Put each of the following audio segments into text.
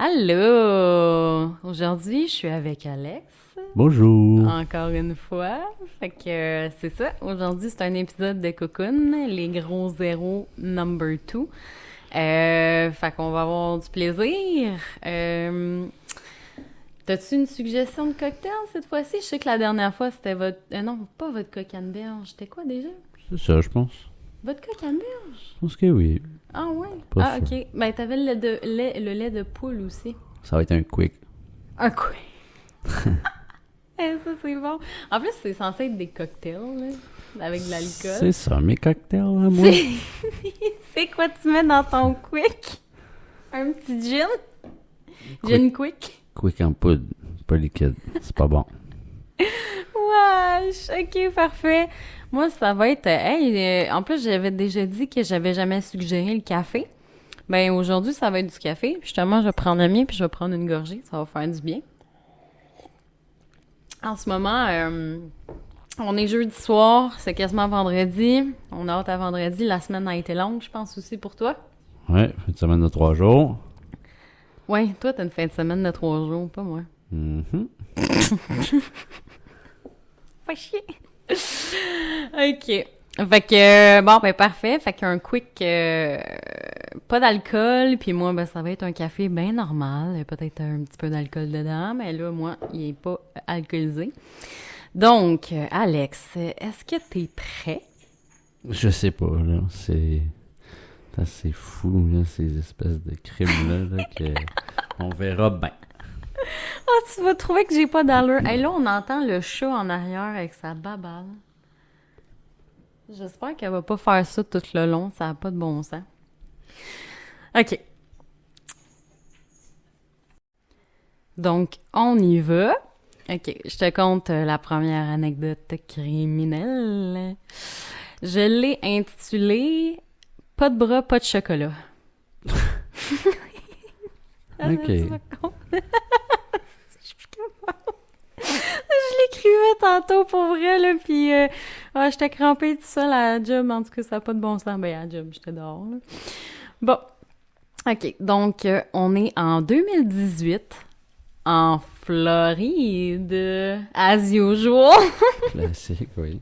Allô! Aujourd'hui, je suis avec Alex, Bonjour. encore une fois. Fait que c'est ça. Aujourd'hui, c'est un épisode de Cocoon, les gros zéros number 2. Fait qu'on va avoir du plaisir. T'as-tu une suggestion de cocktail cette fois-ci? Je sais que la dernière fois, c'était votre... non, pas votre coq-canneberge. C'était quoi déjà? C'est ça, je pense. Votre coq-canneberge? Je pense que oui. Ah ouais? Pas sûr. Ok. Ben, t'avais le lait de poule aussi. Ça va être un quick. Un coup. Ça, c'est bon. En plus, c'est censé être des cocktails, là, avec de l'alcool. C'est ça, mes cocktails, à moi. C'est quoi tu mets dans ton quick? Un petit gin? Gin quick? Quick en poudre, pas liquide. C'est pas bon. Wesh! Ok, parfait. Moi, ça va être... en plus, j'avais déjà dit que j'avais jamais suggéré le café. Ben, aujourd'hui, ça va être du café. Justement, je vais prendre le mien, puis je vais prendre une gorgée. Ça va faire du bien. En ce moment, on est jeudi soir, c'est quasiment vendredi. On a hâte à vendredi. La semaine a été longue, je pense aussi pour toi. Ouais, une semaine de 3 jours. Ouais, toi, t'as une fin de semaine de 3 jours, pas moi. Mhm. Pas chier. OK. Fait que, bon, ben parfait. Fait qu'un quick, pas d'alcool, puis moi, ben ça va être un café bien normal. Peut-être un petit peu d'alcool dedans, mais là, moi, il est pas alcoolisé. Donc, Alex, est-ce que t'es prêt? Je sais pas, là. C'est assez fou, là, ces espèces de crimes-là, là, que on verra bien. Ah, tu vas trouver que j'ai pas d'allure. Hey, là, on entend le chat en arrière avec sa babale. J'espère qu'elle va pas faire ça tout le long. Ça n'a pas de bon sens. OK. Donc, on y va. OK, je te conte la première anecdote criminelle. Je l'ai intitulée « Pas de bras, pas de chocolat ». OK. Je l'écrivais tantôt pour vrai, là, puis j'étais crampée tout seul à la job. En tout cas, ça n'a pas de bon sens. Ben, à la job, j'étais dehors, là. Bon, OK. Donc, on est en 2018, en Floride, as usual. Classique, oui.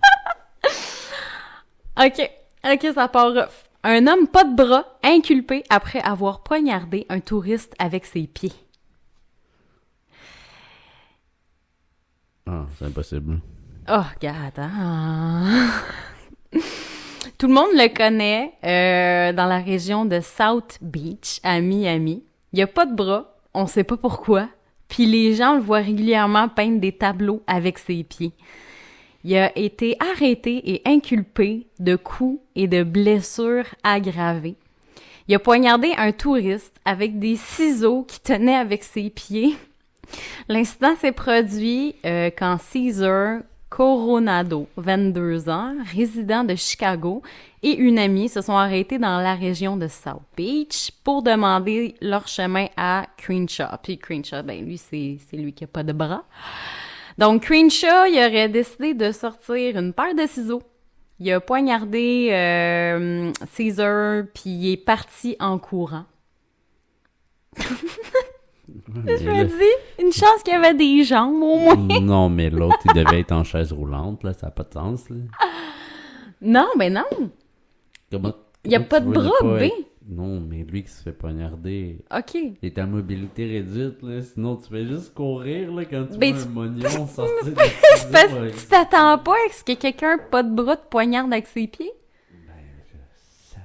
OK, ça part rough. Un homme pas de bras, inculpé après avoir poignardé un touriste avec ses pieds. Ah, c'est impossible. Oh, regarde, hein. Tout le monde le connaît dans la région de South Beach, à Miami. Il n'y a pas de bras, on sait pas pourquoi, puis les gens le voient régulièrement peindre des tableaux avec ses pieds. Il a été arrêté et inculpé de coups et de blessures aggravées. Il a poignardé un touriste avec des ciseaux qu'il tenait avec ses pieds. L'incident s'est produit quand Cesar Coronado, 22 ans, résident de Chicago, et une amie se sont arrêtés dans la région de South Beach pour demander leur chemin à Crenshaw. Puis Crenshaw, ben lui, c'est lui qui a pas de bras. Donc Crenshaw, il aurait décidé de sortir une paire de ciseaux. Il a poignardé Cesar, puis il est parti en courant. Je me dis, une chance qu'il y avait des jambes, au moins. Non, mais l'autre, il devait être en chaise roulante, là. Ça n'a pas de sens, là. Non, mais non. Comment, Il n'y a pas de tu veux ne bras, pas B. être- Non, mais lui qui se fait poignarder, OK. il est à mobilité réduite, là. Sinon, tu fais juste courir, là, quand tu Ben, vois un moignon sortir de C'est parce que tu t'attends pas à ce que quelqu'un pas de bras te poignarde avec ses pieds? Ben, je sac.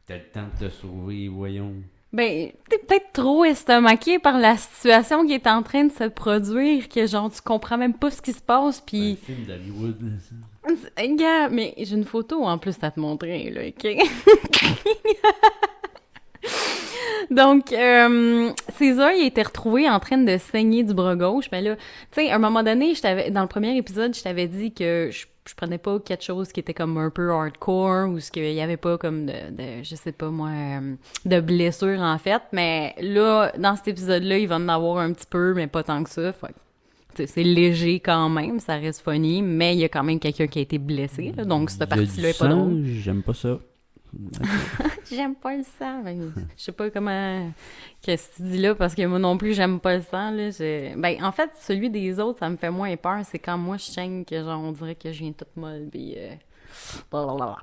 T'as le temps de te sauver, voyons. Ben, t'es peut-être trop estomaqué par la situation qui est en train de se produire, que genre, tu comprends même pas ce qui se passe, Un pis... film d'Hollywood, là, ça. Gars, mais j'ai une photo en plus à te montrer, là, OK? Donc, César, il a été retrouvé en train de saigner du bras gauche. Mais là, tu sais, à un moment donné, dans le premier épisode, je t'avais dit que je prenais pas quelque chose qui était comme un peu hardcore ou ce qu'il y avait pas comme je sais pas moi, de blessure en fait. Mais là, dans cet épisode-là, il va en avoir un petit peu, mais pas tant que ça. Fait que, c'est léger quand même, ça reste funny, mais il y a quand même quelqu'un qui a été blessé. Là, donc, cette partie-là est pas drôle. J'aime pas ça. J'aime pas le sang. Ben, je sais pas comment... Qu'est-ce que tu dis là, parce que moi non plus, j'aime pas le sang, là. Ben, en fait, celui des autres, ça me fait moins peur. C'est quand moi, je saigne que, genre, on dirait que je viens toute molle, puis... blablabla.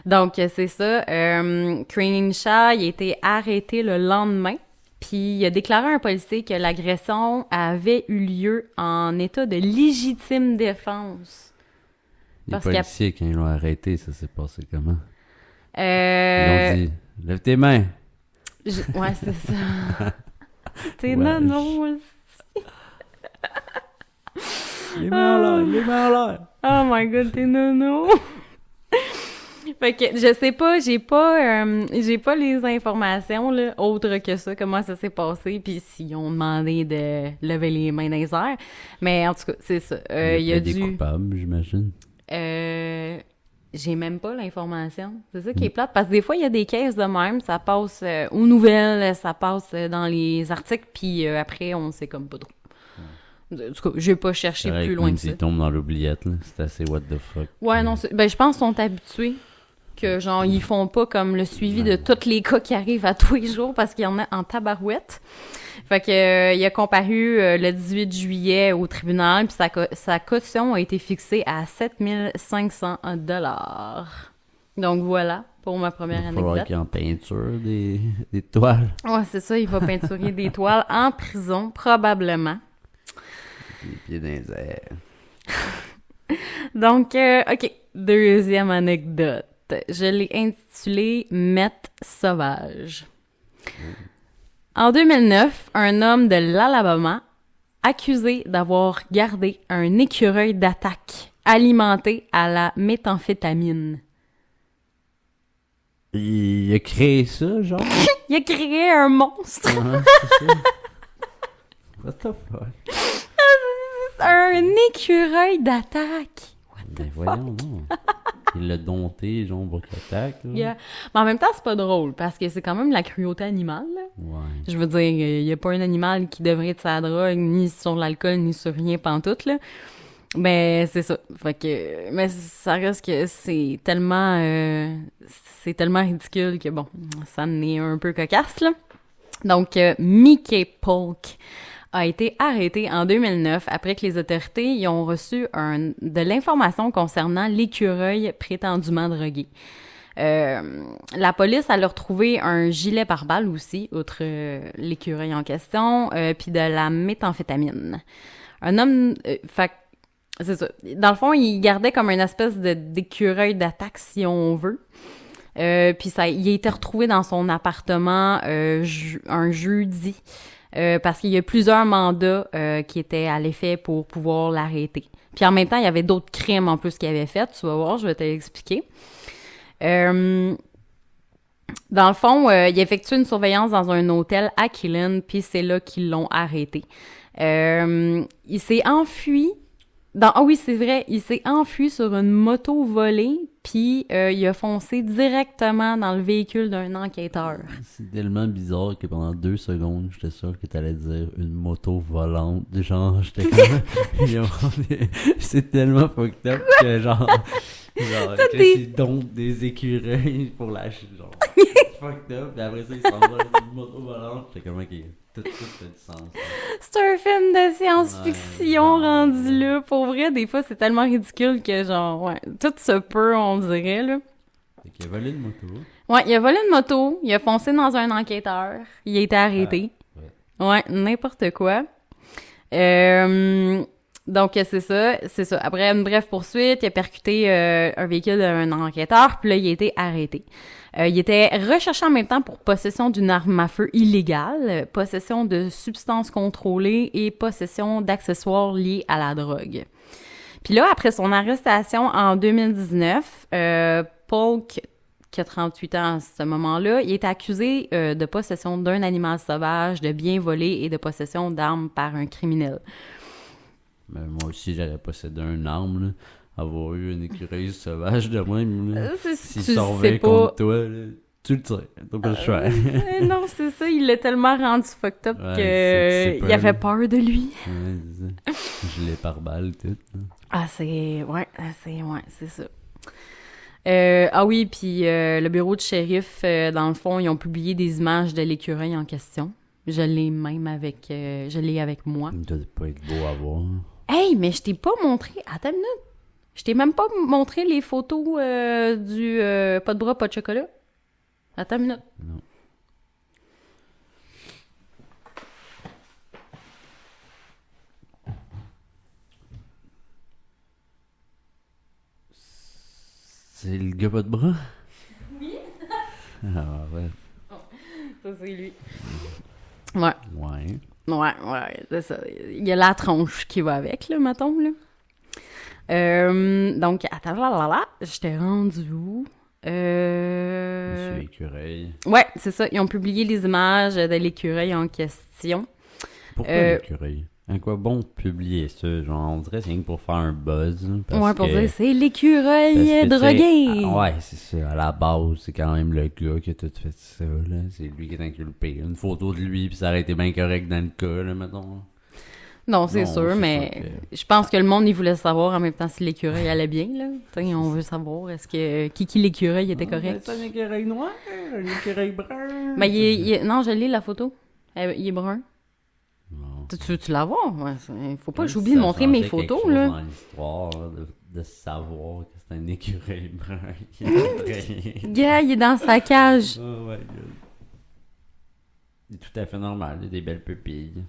Donc, c'est ça. Crainingshaw, il a été arrêté le lendemain, puis il a déclaré à un policier que l'agression avait eu lieu en état de légitime défense. Les policiers, quand ils l'ont arrêté, ça s'est passé comment? Ils ont dit, lève tes mains! Ouais, c'est ça. T'es Ouais, nono aussi. Les mains en l'air, les mains en l'air! Oh my god, t'es nono! Fait que je sais pas, j'ai pas les informations là, autres que ça, comment ça s'est passé, puis s'ils ont demandé de lever les mains dans les airs. Mais en tout cas, c'est ça. Il y a des coupables, j'imagine. J'ai même pas l'information. C'est ça qui est plate, parce que des fois, il y a des cases de même, ça passe aux nouvelles, ça passe dans les articles, puis après, on sait comme pas trop. En tout cas, j'ai pas cherché plus loin que ça. S'ils tombent dans l'oubliette, là, c'est assez what the fuck. Ouais, non, ben je pense qu'ils sont habitués que, genre, ils font pas comme le suivi de tous les cas qui arrivent à tous les jours, parce qu'il y en a en tabarouette. Fait que il a comparu le 18 juillet au tribunal, puis sa caution a été fixée à 7 500 $. Donc voilà, pour ma première Il va falloir anecdote. qu'il y ait en peinture des toiles. Ouais, c'est ça, il va peinturer des toiles en prison, probablement. Les pieds dans les airs. Donc, OK, deuxième anecdote. Je l'ai intitulée « Meth sauvage ». En 2009, un homme de l'Alabama, accusé d'avoir gardé un écureuil d'attaque alimenté à la méthamphétamine. Il a créé ça, genre? Il a créé un monstre! Ouais, c'est ça. What the fuck? Un écureuil d'attaque! Ben voyons, non. Il l'a dompté, genre, pour qu'il attaque. Yeah. Mais en même temps, c'est pas drôle, parce que c'est quand même la cruauté animale, là. Ouais. Je veux dire, il y a pas un animal qui devrait être sur la drogue, ni sur l'alcool, ni sur rien pantoute, là. Ben, c'est ça. Fait que... Mais ça reste que c'est tellement ridicule que, bon, ça en est un peu cocasse, là. Donc, Mickey Polk a été arrêté en 2009 après que les autorités y ont reçu de l'information concernant l'écureuil prétendument drogué. La police a leur trouvé un gilet pare-balles aussi, outre l'écureuil en question, puis de la méthamphétamine. Un homme... fait c'est ça. Dans le fond, il gardait comme une espèce d'écureuil d'attaque, si on veut. Puis il a été retrouvé dans son appartement un jeudi. Parce qu'il y a plusieurs mandats qui étaient à l'effet pour pouvoir l'arrêter. Puis en même temps, il y avait d'autres crimes en plus qu'il avait fait. Tu vas voir, je vais te l'expliquer. Dans le fond, il a effectué une surveillance dans un hôtel à Killen, puis c'est là qu'ils l'ont arrêté. Il s'est enfui. Ah oui, c'est vrai, il s'est enfui sur une moto volée, puis il a foncé directement dans le véhicule d'un enquêteur. C'est tellement bizarre que pendant 2 secondes, j'étais sûr que t'allais dire une moto volante. Genre, j'étais comme... C'est tellement fucked up que genre il dompte des écureuils pour lâcher, genre... fucked up, et après ça, il s'en va dans une moto volante. J'étais comme, ok, tout fait du sens. C'est un film de science-fiction rendu là. Pour vrai, des fois, c'est tellement ridicule que, genre, ouais, tout se peut, on dirait, là. Fait qu'il a volé une moto. Ouais, il a volé une moto, il a foncé dans un enquêteur, il a été arrêté. Ouais, n'importe quoi. Donc, c'est ça. Après une brève poursuite, il a percuté un véhicule d'un enquêteur, puis là, il a été arrêté. Il était recherché en même temps pour possession d'une arme à feu illégale, possession de substances contrôlées et possession d'accessoires liés à la drogue. Puis là, après son arrestation en 2019, Polk, qui a 38 ans à ce moment-là, il est accusé de possession d'un animal sauvage, de biens volés et de possession d'armes par un criminel. Ben, moi aussi, j'aurais possédé une arme, là. Avoir eu un écureuil sauvage de même, là. S'il s'en revient contre toi, là, tu le tires. T'as pas le choix. Non, c'est ça. Il l'a tellement rendu fucked up qu'il avait peur de lui. Ouais, c'est ça. Je l'ai par balle, tout. Là. Ah, c'est ça. Ah oui, puis le bureau de shérif, dans le fond, ils ont publié des images de l'écureuil en question. Je l'ai avec moi. Il doit pas être beau à voir. Hey, mais je t'ai pas montré... Attends une minute. Je t'ai même pas montré les photos du pas de bras, pas de chocolat. Attends une minute. Non. C'est le gars pas de bras? Oui. Ah ouais. Ça, c'est lui. Ouais. Ouais. Ouais, c'est ça. Il y a la tronche qui va avec, là, mettons, là. Donc, attends, là, je t'ai rendu où? Monsieur l'écureuil. Ouais, c'est ça. Ils ont publié les images de l'écureuil en question. Pourquoi l'écureuil? À quoi bon publier ça? Genre, on dirait que c'est rien que pour faire un buzz. Ouais, pour dire c'est l'écureuil drogué. Ouais, c'est ça. À la base, c'est quand même le gars qui a tout fait ça, là. C'est lui qui est inculpé. Une photo de lui, puis ça aurait été bien correct dans le cas, là, mettons. Non, c'est sûr, mais je pense que le monde, il voulait savoir en même temps si l'écureuil allait bien, là. T'sais, on veut savoir, est-ce que Kiki l'écureuil était correct? C'est un écureuil noir, un écureuil brun. Ben, non, je lis la photo. Il est brun. Non. Tu la vois? Ouais, faut pas que j'oublie de montrer mes photos, là. Dans l'histoire, de savoir que c'est un écureuil brun qui est entré. Gars, il est dans sa cage. Oh my god. C'est tout à fait normal, il a des belles pupilles.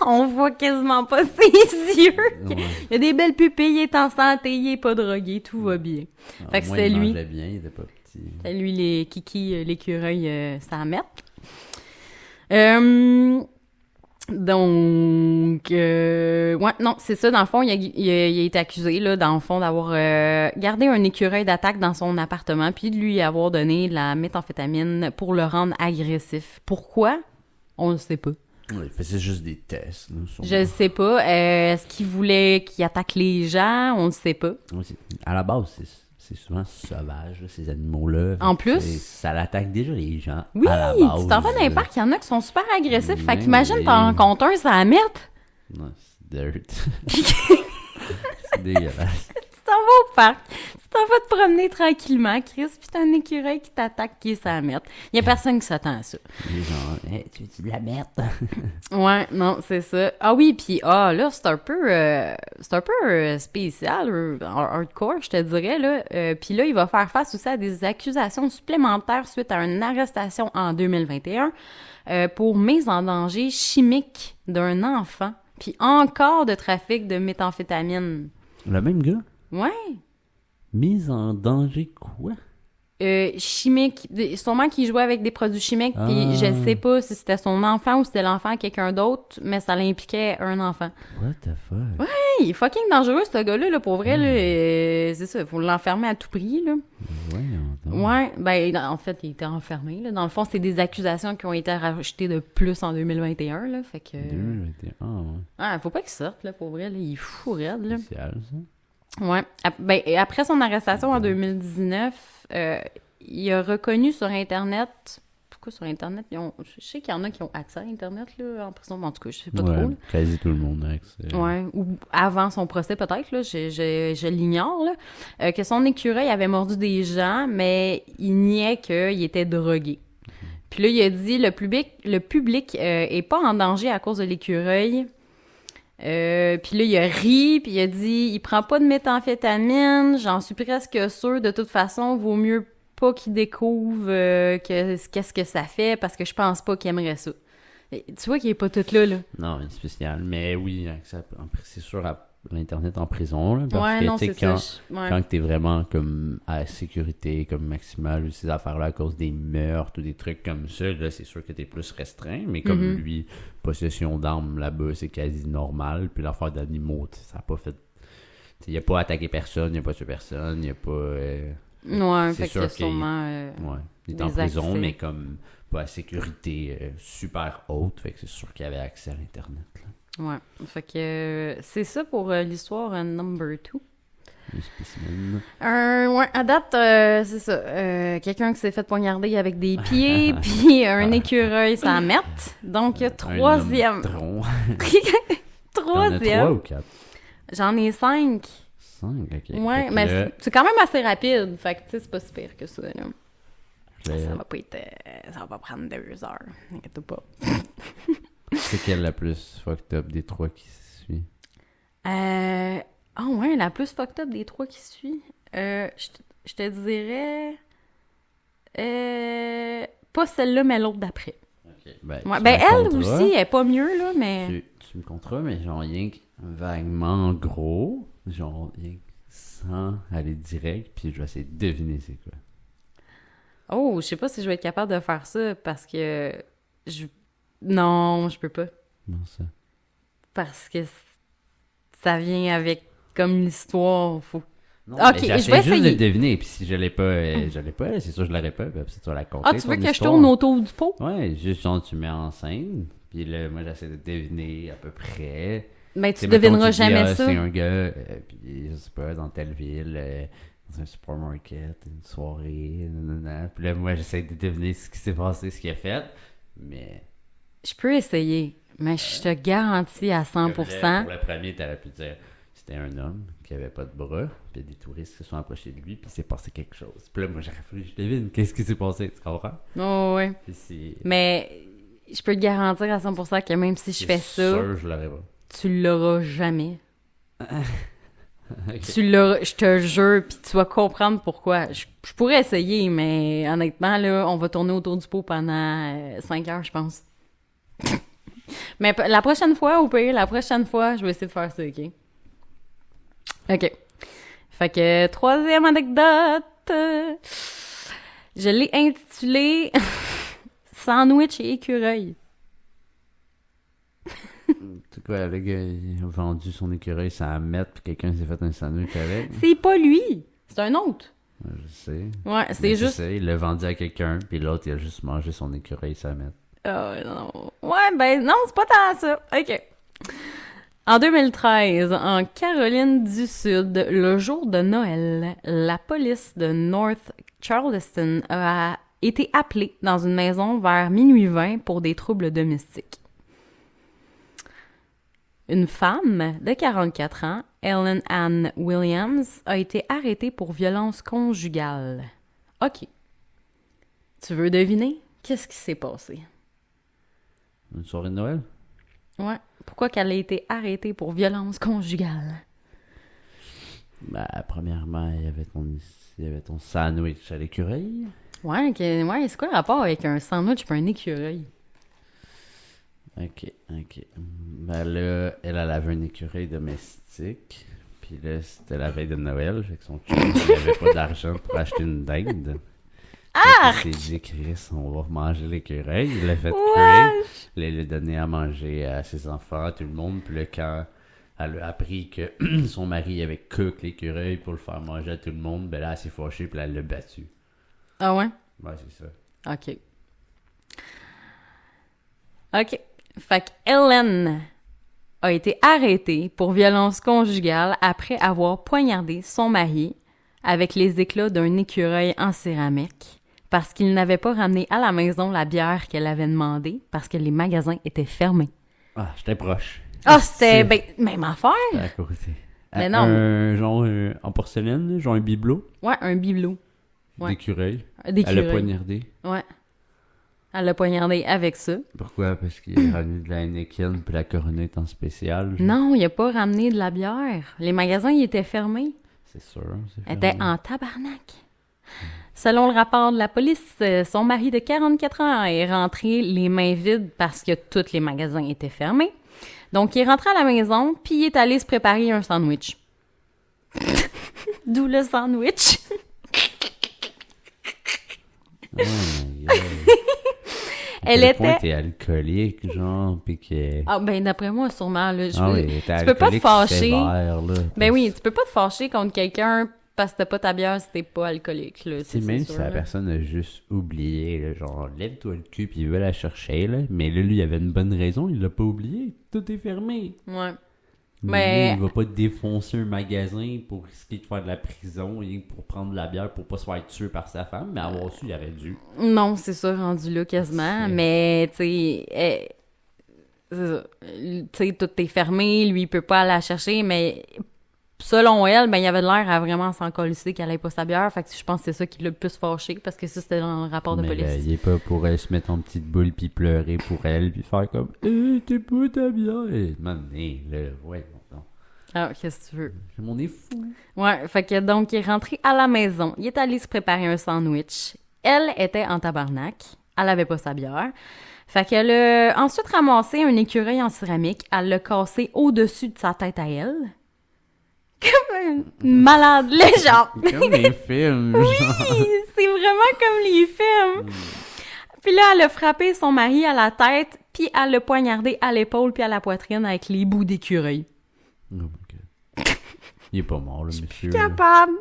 On voit quasiment pas ses yeux. Ouais. Il a des belles pupilles, il est en santé, il est pas drogué, tout va bien. Fait que c'était lui. Il mangeait bien, il était pas petit. C'était lui, les Kiki, l'écureuil, ça mette. Donc, ouais, non, c'est ça, dans le fond, il a été accusé, là, dans le fond, d'avoir gardé un écureuil d'attaque dans son appartement, puis de lui avoir donné de la méthamphétamine pour le rendre agressif. Pourquoi? On ne sait pas. Ouais, il faisait juste des tests. Là, je ne sais pas. Est-ce qu'il voulait qu'il attaque les gens? On ne sait pas. Ouais, à la base, c'est souvent sauvage, là, ces animaux-là. En plus... Ça l'attaque déjà les gens, oui, à la base. Tu t'en vas dans les parcs, il y en a qui sont super agressifs. Fait qu'imagine, t'en rencontres un, ça la mette. Non, c'est dirt. C'est dégueulasse. Tu t'en vas au parc, tu t'en vas te promener tranquillement, Chris, pis t'as un écureuil qui t'attaque, qui est sa merde. Il y a personne qui s'attend à ça. Les gens, hey, tu veux-tu de la merde? Ouais, non, c'est ça. Ah oui, puis là, c'est un peu spécial, hardcore, je te dirais, là. Puis là, il va faire face aussi à des accusations supplémentaires suite à une arrestation en 2021 pour mise en danger chimique d'un enfant, puis encore de trafic de méthamphétamine. Le même gars? Ouais. Mise en danger quoi? Chimique. Sûrement qu'il jouait avec des produits chimiques, puis je sais pas si c'était son enfant ou si c'était l'enfant de quelqu'un d'autre, mais ça l'impliquait un enfant. What the fuck? Ouais, il est fucking dangereux, ce gars-là, là, pour vrai, là. C'est ça, il faut l'enfermer à tout prix, là. Ouais, ben, en fait, il était enfermé, là. Dans le fond, c'est des accusations qui ont été rajoutées de plus en 2021, là, fait que... 2021, ouais. Ah, faut pas qu'il sorte, là, pour vrai, là, il est fou raide, là. Spécial, ça. Ouais. Ben, après son arrestation en 2019, il a reconnu sur Internet... Pourquoi sur Internet? Je sais qu'il y en a qui ont accès à Internet, là, en prison, mais en tout cas, je sais pas trop. Là. Quasi tout le monde a accès. Ouais, ou avant son procès, peut-être, là, je l'ignore, là, que son écureuil avait mordu des gens, mais il niait qu'il était drogué. Puis là, il a dit, le public est pas en danger à cause de l'écureuil. Puis là, il a ri, puis il a dit, il prend pas de méthamphétamine, j'en suis presque sûre, de toute façon, vaut mieux pas qu'il découvre qu'est-ce que ça fait, parce que je pense pas qu'il aimerait ça. Et, tu vois qu'il est pas tout là, là. Non, il est spécial, mais oui, c'est sûr, à l'Internet en prison, là, parce ouais, que, non, c'est quand, ça. quand t'es vraiment comme à la sécurité, comme maximale, ou ces affaires-là, à cause des meurtres ou des trucs comme ça, là, c'est sûr que t'es plus restreint, mais comme lui, possession d'armes là-bas, c'est quasi normal, puis l'affaire d'animaux, ça a pas fait... Il a pas attaqué personne, il a pas tué personne, il a pas... ouais, c'est fait sûr que sûrement... ouais, il est en prison, mais comme pas à sécurité super haute, fait que c'est sûr qu'il avait accès à l'Internet, là. Ouais, fait que c'est ça pour l'histoire number 2. Le spécimen. Ouais, à date, c'est ça. Quelqu'un qui s'est fait poignarder avec des pieds, puis un écureuil, ça mette. Donc, troisième. T'en as 3 Troisième. ou 4? J'en ai 5. 5, ok. Ouais, Fait que mais là, c'est quand même assez rapide. Fait que, tu sais, c'est pas si pire que ça, là. là, Ça va pas être... ça va pas prendre 2 heures. Inquiète pas. c'est quelle la plus fucked up des 3 qui suit? Ah ouais, la plus fucked up des 3 qui suit. Je te dirais... pas celle-là, mais l'autre d'après. Ok. Ben, Ouais, tu ben me elle compteras. aussi, elle est pas mieux, là, mais... Tu me compteras, mais genre rien que vaguement gros, genre rien que sans aller direct, puis je vais essayer de deviner c'est quoi. Oh, je sais pas si je vais être capable de faire ça, parce que... Non, je peux pas. Non, ça. Parce que ça vient avec comme l'histoire. Faut... Non, Ok, mais je j'essaie vais juste essayer. de deviner, puis si je l'ai pas, c'est sûr que je l'aurais pas, puis après, tu vas la compter. Ah, tu veux ton que je histoire. tourne autour du pot? Ouais, juste genre tu mets en scène, puis là, moi j'essaie de deviner à peu près. Mais tu Mettons, devineras dis, jamais ah, ça. c'est un gars, puis je sais pas, dans telle ville, dans un supermarket, une soirée, nanana. Puis là, moi j'essaie de deviner ce qui s'est passé, ce qu'il a fait, mais... Je peux essayer, mais je te garantis à 100%. Pour le premier, t'aurais pu dire c'était un homme qui avait pas de bras, puis des touristes se sont approchés de lui, puis il s'est passé quelque chose. Puis là, moi, j'aurais fallu que je devine qu'est-ce qui s'est passé, tu comprends? Oh, ouais. Puis c'est... Mais je peux te garantir à 100% que même si je fais ça, sûr, je l'aurais pas. tu l'auras jamais. Ok. Tu l'auras, je te jure, puis tu vas comprendre pourquoi. Je pourrais essayer, mais honnêtement, là, on va tourner autour du pot pendant 5 heures, je pense. Mais la prochaine fois, au pire, je vais essayer de faire ça, OK? OK. Fait que, troisième anecdote. Je l'ai intitulée Sandwich et écureuil. C'est quoi, le gars, il a vendu son écureuil sans mettre, puis quelqu'un s'est fait un sandwich avec? C'est pas lui, c'est un autre. Ouais, je sais. Ouais, Mais c'est juste... ça, il l'a vendu à quelqu'un, puis l'autre, il a juste mangé son écureuil sans mettre. non. Ouais, ben non, c'est pas tant ça. OK. En 2013, en Caroline du Sud, le jour de Noël, la police de North Charleston a été appelée dans une maison vers minuit 20 pour des troubles domestiques. Une femme de 44 ans, Ellen Ann Williams, a été arrêtée pour violence conjugale. OK. Tu veux deviner? Qu'est-ce qui s'est passé? Une soirée de Noël? Ouais. Pourquoi qu'elle a été arrêtée pour violence conjugale? Bah, premièrement, il y avait ton sandwich à l'écureuil. Ouais, c'est quoi le rapport avec un sandwich et un écureuil? Ok. Ben là, elle avait un écureuil domestique. Puis là, c'était la veille de Noël. Fait que son chum, il avait pas d'argent pour acheter une dinde. Ah! Il s'est dit, Chris, on va manger l'écureuil. Il l'a fait cuire. Là, il l'a donné à manger à ses enfants, à tout le monde. Puis là, quand elle a appris que son mari avait cook l'écureuil pour le faire manger à tout le monde, ben là, elle s'est fâchée. Puis là, elle l'a battu. Ah ouais? Ouais, c'est ça. OK. OK. Fait que Ellen a été arrêtée pour violence conjugale après avoir poignardé son mari avec les éclats d'un écureuil en céramique parce qu'il n'avait pas ramené à la maison la bière qu'elle avait demandé parce que les magasins étaient fermés. Ah, j'étais proche. Ah, c'était même affaire. À côté. Mais non. Un genre en porcelaine, genre un bibelot Ouais, un bibelot. Ouais. d'écureuil. D'écureuil. Elle a poignardé. Ouais. Elle l'a poignardé avec ça. Pourquoi? Parce qu'il a ramené de la Heineken puis la Corona est en spécial. Non, il a pas ramené de la bière. Les magasins, ils étaient fermés. C'est sûr. Elle était en tabarnak. Selon le rapport de la police, son mari de 44 ans est rentré les mains vides parce que tous les magasins étaient fermés. Donc, il est rentré à la maison, puis il est allé se préparer un sandwich. D'où le sandwich. Oh my God. Elle était... T'es alcoolique, genre, pis que... Ah, ben d'après moi, sûrement, là. Tu peux pas te fâcher. Sévère, là, Ben oui, tu peux pas te fâcher contre quelqu'un parce que t'as pas ta bière si t'es pas alcoolique, là. C'est même si la personne a juste oublié, là, genre, lève-toi le cul pis il veut la chercher, là. Mais là, lui, il avait une bonne raison, il l'a pas oublié. Tout est fermé. Ouais. Mais il va pas défoncer un magasin pour risquer de faire de la prison, rien que pour prendre de la bière pour pas se faire tuer par sa femme, mais avoir su, il aurait dû. Non, c'est ça, rendu là quasiment. Mais, tu sais, tout est fermé, lui, il peut pas aller la chercher, mais selon elle, ben, il avait l'air à vraiment s'en colisser qu'elle ait pas sa bière. Fait que je pense que c'est ça qui l'a le plus fâché, parce que ça, c'était dans le rapport de Mais police. là, il est pas pour elle se mettre en petite boule puis pleurer pour elle puis faire comme t'es pas ta bière. Man, là, ouais, non. Ah, qu'est-ce que tu veux? On est fou. Ouais, fait que donc, il est rentré à la maison. Il est allé se préparer un sandwich. Elle était en tabarnak. Elle avait pas sa bière. Fait qu'elle a ensuite ramassé un écureuil en céramique. Elle l'a cassé au-dessus de sa tête à elle. Comme une malade, là, genre. Comme les films. Oui, c'est vraiment comme les films. Puis là, elle a frappé son mari à la tête, puis elle l'a poignardé à l'épaule puis à la poitrine avec les bouts d'écureuil. Oh my God. Il est pas mort, le monsieur. Capable.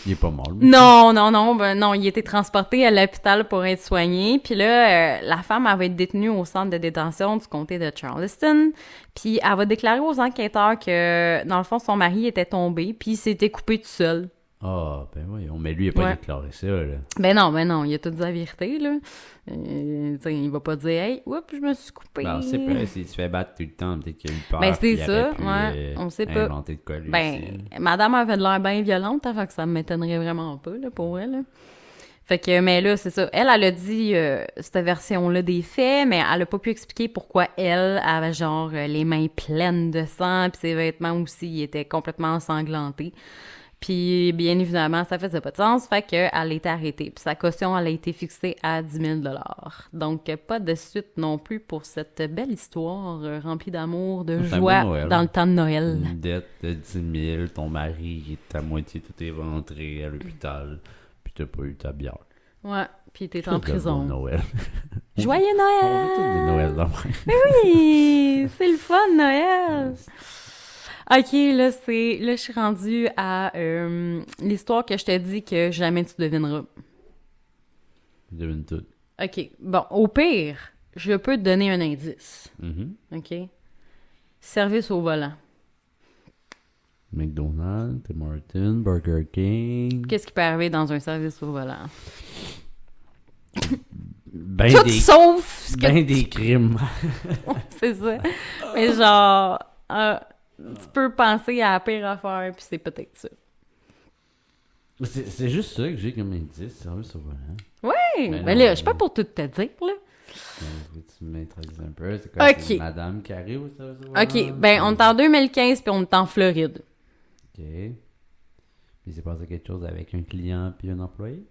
Il est pas mort, le monsieur. Non, il a été transporté à l'hôpital pour être soigné. Puis là, la femme, elle va être détenue au centre de détention du comté de Charleston. Puis elle va déclarer aux enquêteurs que, dans le fond, son mari était tombé, puis il s'était coupé tout seul. Ah, ben voyons. Mais lui, il a pas déclaré ça, là. Ben non, il a tout dit la vérité, là. Il va pas dire « Hey, oups, je me suis coupé. » Ben, c'est pas, si tu fais battre tout le temps, peut-être qu'il y a eu peur. Ben, c'est puis il ça, aurait pu, ouais, on sait pas. inventer de quoi, lui Ben, aussi. madame avait de l'air bien violente, hein, fait que ça m'étonnerait vraiment pas, là, pour elle, là. Fait que, mais là, c'est ça. Elle a dit cette version-là des faits, mais elle a pas pu expliquer pourquoi elle avait, genre, les mains pleines de sang, puis ses vêtements aussi étaient complètement ensanglantés. Puis, bien évidemment, ça faisait pas de sens, fait qu'elle a été arrêtée. Puis sa caution, elle a été fixée à 10 000 $. Donc, pas de suite non plus pour cette belle histoire remplie d'amour, de C'est un joie bon Noël. dans le temps de Noël. Une dette de 10 000, ton mari est à moitié tout éventré à l'hôpital, puis t'as pas eu ta bière. Ouais, puis t'es C'est en un prison. bon Noël. Joyeux On Noël! fait tous des Noëls dans Mais oui! C'est le fun, Noël! OK, là, je suis rendue à l'histoire que je te dis que jamais tu devineras. Je devine tout. OK, bon, au pire, je peux te donner un indice. OK? Service au volant. McDonald's, Tim Hortons, Burger King. Qu'est-ce qui peut arriver dans un service au volant? Ben Tout des, sauf ce que ben des crimes. c'est ça. Mais genre, tu peux penser à la pire affaire, puis c'est peut-être ça. C'est juste ça que j'ai comme indice, service au volant. Oui, Mais mais non, là, je suis pas pour tout te dire, là. Tu m'introduis un peu. C'est quoi, Ok. c'est une madame qui arrive au service au volant? OK, ben on est en 2015, puis on est en Floride. OK. Puis il s'est passé quelque chose avec un client puis un employé?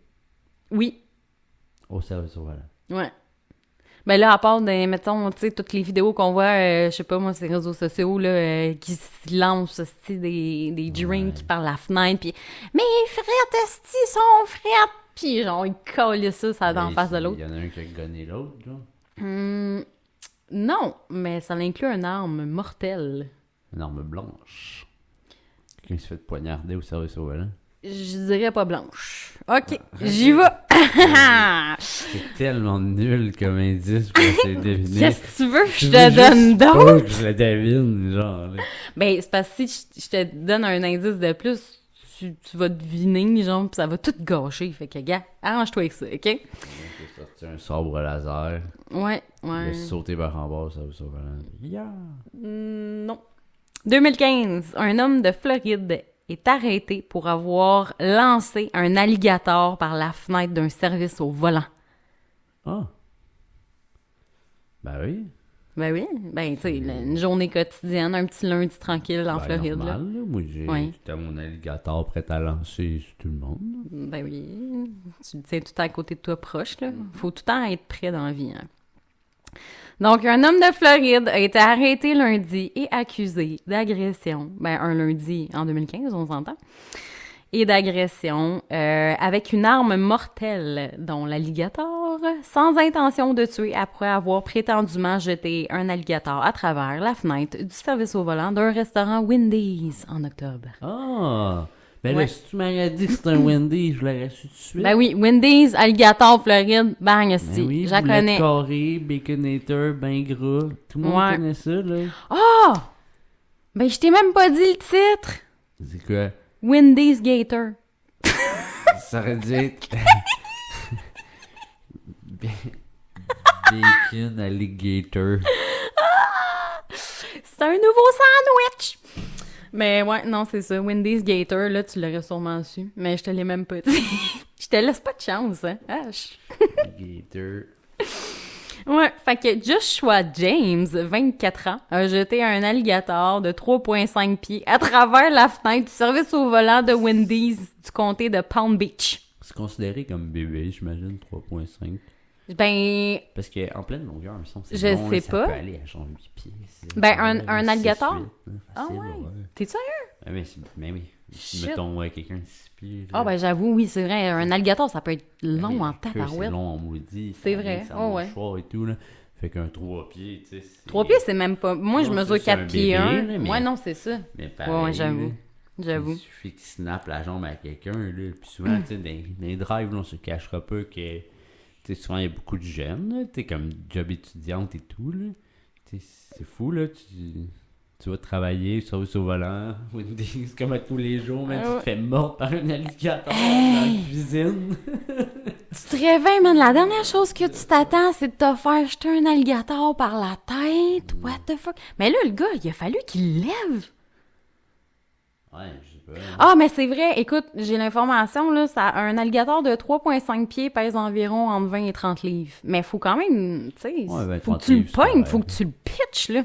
Oui, Au service au volant. ouais. Ben là, à part, mettons, tu sais, toutes les vidéos qu'on voit, je sais pas, moi, ces réseaux sociaux, là, qui se lancent, esti, des drinks par la fenêtre, puis « Mes frites, esti, sont frites! » Puis genre, ils collent ça d'en face de l'autre. Il y en a un qui a gonné l'autre, là. Non, mais ça inclut une arme mortelle. Une arme blanche. Quelqu'un qui se fait poignarder au service au volant. Je dirais pas blanche. OK, j'y vais! C'est tellement nul comme indice pour essayer de deviner. Qu'est-ce que tu veux que je Tu te veux donne juste pas d'autres? que je le devine, genre. Là. Ben, c'est parce que si je te donne un indice de plus, tu vas deviner, genre, pis ça va tout gâcher. Fait que, gars, arrange-toi avec ça, OK? J'ai sorti un sabre laser. Ouais. Il a sauté par en bas, ça au volant. Yeah! Non. 2015, un homme de Floride est arrêté pour avoir lancé un alligator par la fenêtre d'un service au volant. Ah! Ben oui. Ben oui, ben tu sais, une journée quotidienne, un petit lundi tranquille en Floride. Normal, là. Moi, j'étais mon alligator prêt à lancer sur tout le monde. Ben oui, tu le tiens tout le temps à côté de toi proche, là. Faut tout le temps être prêt dans la vie, hein. Donc, un homme de Floride a été arrêté lundi et accusé d'agression. Ben, un lundi en 2015, on s'entend. Et d'agression avec une arme mortelle, dont l'alligator, sans intention de tuer après avoir prétendument jeté un alligator à travers la fenêtre du service au volant d'un restaurant Wendy's en octobre. Ah! Ben Ouais. là, si tu m'aurais dit que c'était un Wendy, je l'aurais su tout de suite. Ben oui, Wendy's, alligator, Floride, bang, aussi. Ben oui, je la boulettes connais. carrées, baconator, ben gras. Tout le monde Ouais. connaît ça, là. Ah! Ben, je t'ai même pas dit le titre. C'est quoi? Wendy's Gator. Ça aurait dû être... Bacon alligator. C'est un nouveau sandwich. Mais ouais, non, c'est ça. Wendy's Gator, là, tu l'aurais sûrement su. Mais je te l'ai même pas dit. Je te laisse pas de chance, hein. Gator. Ouais, fait que Joshua James, 24 ans, a jeté un alligator de 3,5 pieds à travers la fenêtre du service au volant de Wendy's du comté de Palm Beach. C'est considéré comme bébé, j'imagine, 3.5. Ben, Parce qu'en pleine longueur, il me semble, c'est je long, sais ça pas. peut aller à genre 8 pieds. Ben, un alligator? 6, 8, Ah facile, ouais? ouais. T'es sérieux? Mais oui. Shit. Mettons quelqu'un de 6 pieds. Ah, ben, j'avoue, oui, c'est vrai. Un alligator, ça peut être long Mais en la queue, C'est tabarouette. long en maudit. C'est ça vrai. vient, ça Oh, mange ouais. fort et tout, là. Fait qu'un 3 pieds, tu sais. 3 pieds, c'est même pas. Moi, je Non, mesure c'est 4 un pieds bébé, 1. là, mais- Ouais, non, c'est ça. Mais pareil, Ouais, j'avoue. là, J'avoue. Il suffit qu'il snappe la jambe à quelqu'un, là. Puis souvent, tu sais, dans les drives, là, on se cachera pas que. Tu sais, souvent, il y a beaucoup de jeunes, là. Tu sais, comme job étudiante et tout, là. Tu sais, c'est fou, là. Tu vas travailler, service au volant, Wendy's, comme à tous les jours, mais tu te fais morte par un alligator dans la cuisine. Tu te réveilles, man. La dernière chose que tu t'attends, c'est de te faire jeter un alligator par la tête. What the fuck? Mais là, le gars, il a fallu qu'il lève. Ouais, je sais pas. Ah, mais c'est vrai. Écoute, j'ai l'information, là. Un alligator de 3,5 pieds pèse environ entre 20 et 30 livres. Mais faut quand même, tu sais, Ouais, 20, faut que 30 tu le livres, c'est pognes, correct. faut que tu le pitches, là.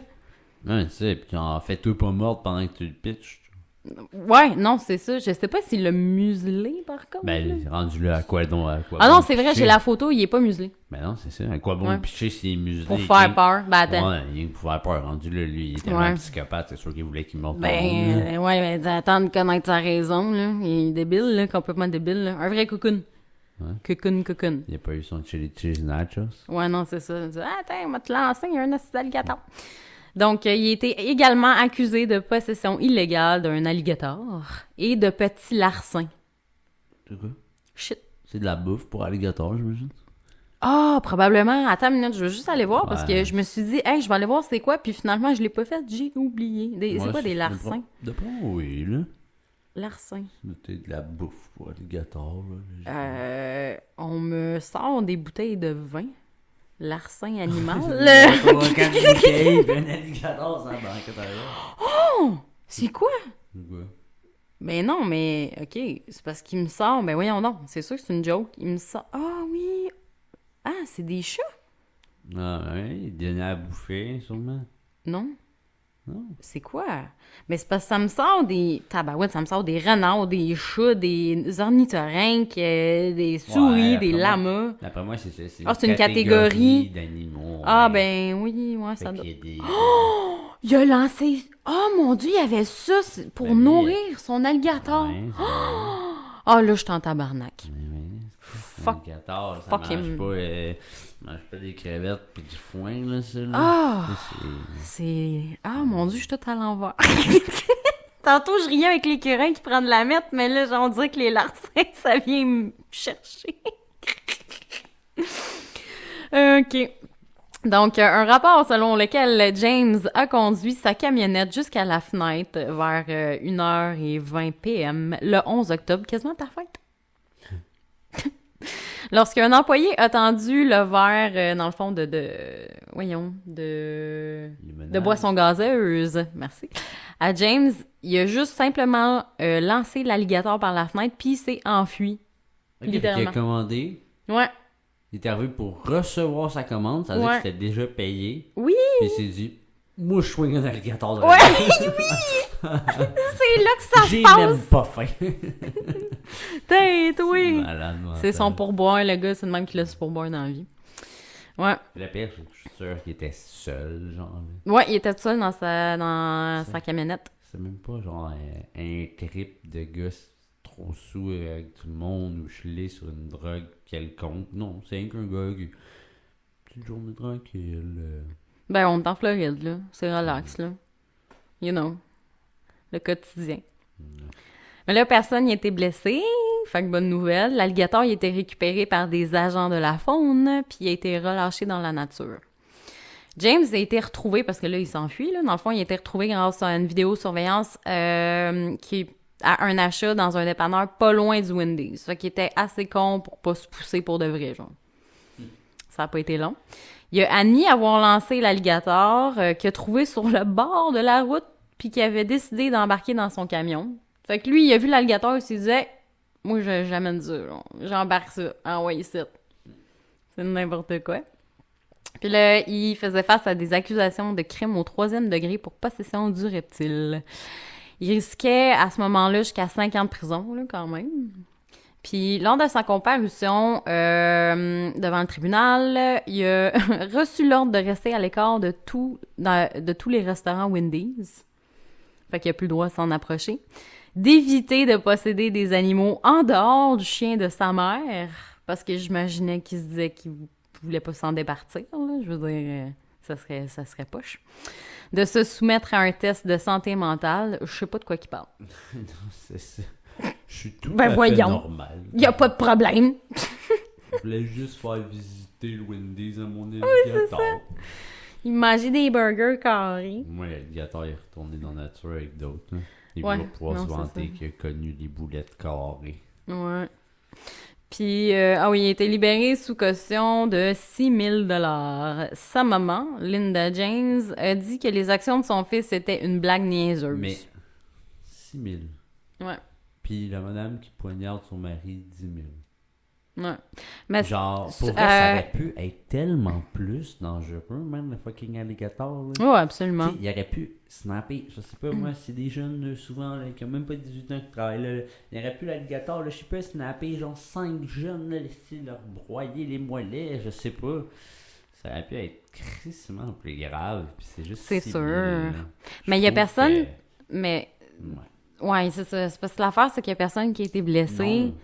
Ouais, tu sais, puis en fait, toi pas morte pendant que tu le pitches. Ouais, non, c'est ça. Je sais pas s'il l'a muselé, par contre. là. Ben, rendu là, à quoi donc? À quoi Ah bon non, c'est vrai, pitcher? j'ai la photo, il est pas muselé. Ben non, c'est ça. À quoi bon Ouais. le pitcher s'il est muselé? Pour faire peur. Ben attends. Ouais, il est pour faire peur. Rendu là, lui, il est tellement Ouais. psychopathe, c'est sûr qu'il voulait qu'il morte. Ben, ouais, ben, attends de connaître sa raison, là. Il est débile, là, complètement débile, là. Un vrai cocoon. Ouais. Cocoon. Il a pas eu son chili cheese nachos. Ouais, non, c'est ça. Il dit, ah, attends, on va te lancer, il y a un acide alligator. Donc, il a été également accusé de possession illégale d'un alligator et de petit larcin. C'est quoi? Shit. C'est de la bouffe pour alligator, j'imagine. Ah, probablement. Attends une minute, je veux juste aller voir parce que Ouais. je me suis dit, hey, je vais aller voir c'est quoi, puis finalement, je l'ai pas fait, j'ai oublié. C'est quoi des larcins? D'après moi, oui, là. Larcins. C'est de la bouffe pour alligator, là. On me sort des bouteilles de vin. Larcin animal. Quand tu bouteilles, puis un alligator, ça banquette alors. C'est quoi? Quoi? Mais non, mais OK, c'est parce qu'il me sort. Ben voyons donc, c'est sûr que c'est une joke. Il me sort. Ah oui. Ah, c'est des chats? Ah ouais, il donnait à bouffer, sûrement. Non. Non. C'est quoi? Mais c'est parce que ça me sort des... Tabarouette, ça me sort des renards, des chats, des ornithorynques, des souris, Ouais, des après moi- lamas. D'après moi, c'est Ah, c'est une catégorie d'animaux. Ah ouais. ben oui, ouais, Fait ça doit... qu'il y a des... Il a lancé... Oh mon Dieu, il y avait ça pour Ben oui. nourrir son alligator. Ouais, Ah là, je suis en tabarnak. Fuck. Alligator, ça fuck mange him. mange pas des crevettes pis du foin, là, ça, là. Ah! Ça, C'est... Ah, mon Dieu, je suis tout à l'envers. Tantôt, je riais avec l'écureuil qui prend de la mette, mais là, on dirait que les larcins, ça vient me chercher. OK. Donc, un rapport selon lequel James a conduit sa camionnette jusqu'à la fenêtre vers 1h20 p.m. le 11 octobre, quasiment ta fête. Lorsqu'un employé a tendu le verre, dans le fond, de boisson gazeuse, merci, à James, il a juste simplement lancé l'alligator par la fenêtre, puis il s'est enfui. Ok, fait Littéralement. qu'il a commandé, Ouais. il est arrivé pour recevoir sa commande, ça veut dire Ouais. que c'était déjà payé. Oui! Puis il s'est dit, moi, je swing un alligator de Ouais, la c'est là que ça se J'ai passe! même pas faim. Tête, oui! Malade mental. C'est son pourboire, le gars, c'est le même qu'il a ce pourboire dans la vie. Ouais. Le pire, c'est que je suis sûr qu'il était seul, genre. Ouais, il était tout seul dans sa camionnette. C'est même pas genre un trip de gars trop sous avec tout le monde ou gelé sur une drogue quelconque. Non, c'est qu'un gars qui... Petite journée tranquille. Ben, on est en Floride, là. C'est relax, là. You know. Le quotidien. Mais là, personne n'y était blessé. Fait que bonne nouvelle. L'alligator, il a été récupéré par des agents de la faune, puis il a été relâché dans la nature. James a été retrouvé, parce que là, il s'enfuit, là. Dans le fond, il a été retrouvé grâce à une vidéosurveillance qui est à un achat dans un dépanneur pas loin du Wendy's. Fait qu'il était assez con pour pas se pousser pour de vrai, genre. Ça a pas été long. Il a admis avoir lancé l'alligator qu'il a trouvé sur le bord de la route, puis qu'il avait décidé d'embarquer dans son camion. Fait que lui, il a vu l'alligator, il s'est dit hey, « Moi, j'amène ça, là. J'embarque ça. Envoyez ici. » C'est n'importe quoi. Puis là, il faisait face à des accusations de crime au 3e degré pour possession du reptile. Il risquait à ce moment-là jusqu'à 5 ans de prison, là, quand même. Puis lors de sa comparution devant le tribunal, il a reçu l'ordre de rester à l'écart de tous les restaurants Wendy's. Fait qu'il n'a plus le droit de s'en approcher. D'éviter de posséder des animaux en dehors du chien de sa mère, parce que j'imaginais qu'il se disait qu'il voulait pas s'en départir, là. Je veux dire, ça serait poche. De se soumettre à un test de santé mentale, je sais pas de quoi qu'il parle. Non, c'est ça. Je suis tout Ben à voyons. fait normal. Y a pas de problème. Je voulais juste faire visiter le Wendy's à mon alligator. Il mangeait des burgers carrés. Moi, l'alligator est retourné dans la nature avec d'autres. Hein. Il Ouais, va pouvoir non, se c'est vanter ça. qu'il a connu les boulettes carrées. Ouais. Puis, il a été libéré sous caution de 6 000 $. Sa maman, Linda James, a dit que les actions de son fils étaient une blague niaiseuse. Mais 6 000. Ouais. Puis la madame qui poignarde son mari, 10 000. Ouais. Mais Genre, pour vrai, ça aurait pu être tellement plus dangereux, même le fucking alligator. Là. ouais, absolument. T'sais, il aurait pu snapper, je sais pas moi, c'est des jeunes souvent là, qui ont même pas 18 ans qui travaillent là. Il aurait pu l'alligator, là, je sais pas, snapper genre 5 jeunes, là, laisser leur broyer les mollets, je sais pas. Ça aurait pu être crissement plus grave, puis c'est juste. C'est 6 sûr. 000, là. Mais il y a Je trouve personne. que- Mais, Ouais. ouais, c'est ça. C'est parce que l'affaire, c'est qu'il y a personne qui a été blessé. Non,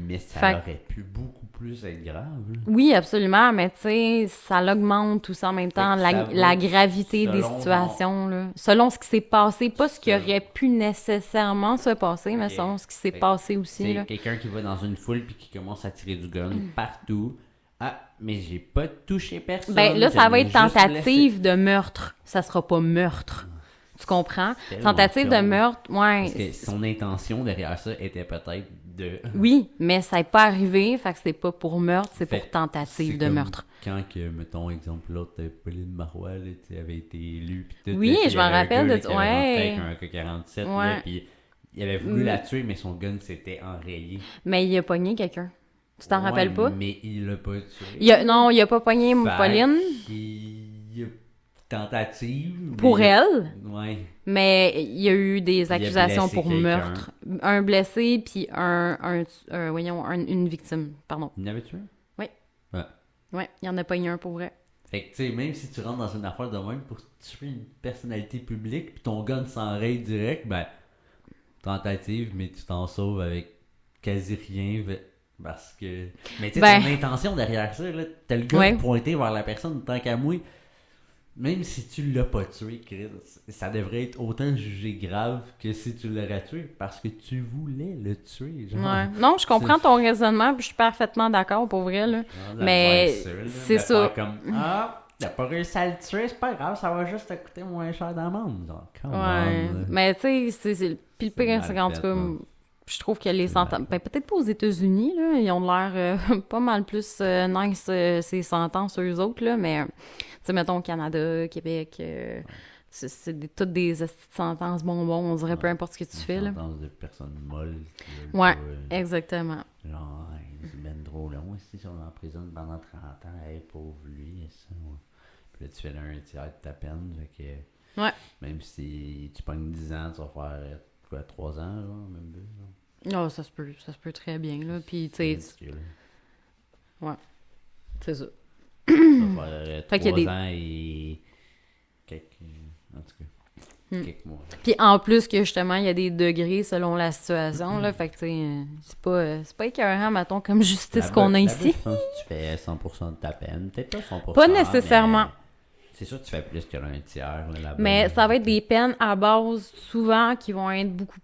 mais ça Fait- aurait pu beaucoup plus être grave. Là. Oui, absolument, mais tu sais, ça l'augmente tout ça en même temps, Fait que ça la vaut gravité des selon situations, là. Selon ce qui s'est passé, pas ce qui Selon- aurait pu nécessairement se passer, mais Ok. selon ce qui s'est Fait que passé aussi, C'est là. quelqu'un qui va dans une foule puis qui commence à tirer du gun partout. Ah, mais j'ai pas touché personne. Ben là, ça je va l'ai être juste tentative de meurtre. Ça sera pas meurtre. Tu comprends? Tellement Tentative de con. meurtre, ouais. Parce que son intention derrière ça était peut-être de... Oui, mais ça n'est pas arrivé, fait que c'est pas pour meurtre, c'est Fait pour que tentative c'est de comme meurtre. Quand que, mettons, exemple, l'autre, Pauline Marois, là, tu sais, avait été élue. Pis tout, Oui, là, tu sais, je il y m'en avait un rappelle gars, de- là, qui avait rentré ouais. avec un AK-47, Ouais. là, puis il avait voulu la tuer, mais son gun s'était enrayé. Mais il a pogné quelqu'un. Tu t'en Ouais, rappelles pas? Mais il l'a pas tué. Non, il a pas pogné Fait Pauline qu'il a tentative. pour mais- elle, Ouais. mais il y a eu des a accusations blessé pour quelqu'un. meurtre. Un blessé, puis une victime, pardon. Il l'avait tué? Ouais, il y en a pogné un pour vrai. Fait que, tu sais, même si tu rentres dans une affaire de même pour tuer une personnalité publique, puis ton gun s'enraye direct, ben, tentative, mais tu t'en sauves avec quasi rien, parce que... Mais tu sais, Ben. ton intention derrière ça, là, t'as le gun Ouais. pointé vers la personne, tant qu'à moi, même si tu l'as pas tué, Chris, ça devrait être autant jugé grave que si tu l'aurais tué, parce que tu voulais le tuer, genre. Ouais. Non, je comprends ton raisonnement, puis je suis parfaitement d'accord pour vrai, là. Genre, de Mais faire là, c'est de ça. faire comme, t'as pas réussi à le tuer, c'est pas grave, ça va juste te coûter moins cher d'amende. Genre, come Ouais. on, là. Mais tu sais, puis le pire, C'est c'est mal qu'en tout fait, cas, là. je trouve que les C'est sentences. mal Ben, peut-être pas aux États-Unis, là. Ils ont l'air pas mal plus nice, ces sentences, eux autres, là. Mais, tu sais, mettons, Canada, Québec, toutes des hosties de sentences bonbons, on dirait peu importe ce que tu fais, là. Une sentence de personnes molles. qui veulent Ouais, pas, exactement. genre, hey, c'est ben trop long. Si on est en prison pendant 30 ans, hey, pauvre lui, ça. Ouais. Puis là, tu fais là un tiers de ta peine. Fait que, Ouais. même si tu pognes 10 ans, tu vas faire quoi, 3 ans, genre, même 2. Genre. Oh, ça se peut très bien, là. Puis, tu sais, Ridicule. c'est ça. Ça va faire Fait qu'il y a 3 des- ans et quelques... En tout cas, quelques mois. Puis en plus que justement, il y a des degrés selon la situation, là. Fait que, tu sais, c'est pas écœurant, mettons, comme justice qu'on a ici. Je pense que tu fais 100% de ta peine. Peut-être pas 100%. Pas nécessairement. mais C'est sûr que tu fais plus que un tiers là, là-bas. Mais ça va être des peines à base, souvent, qui vont être beaucoup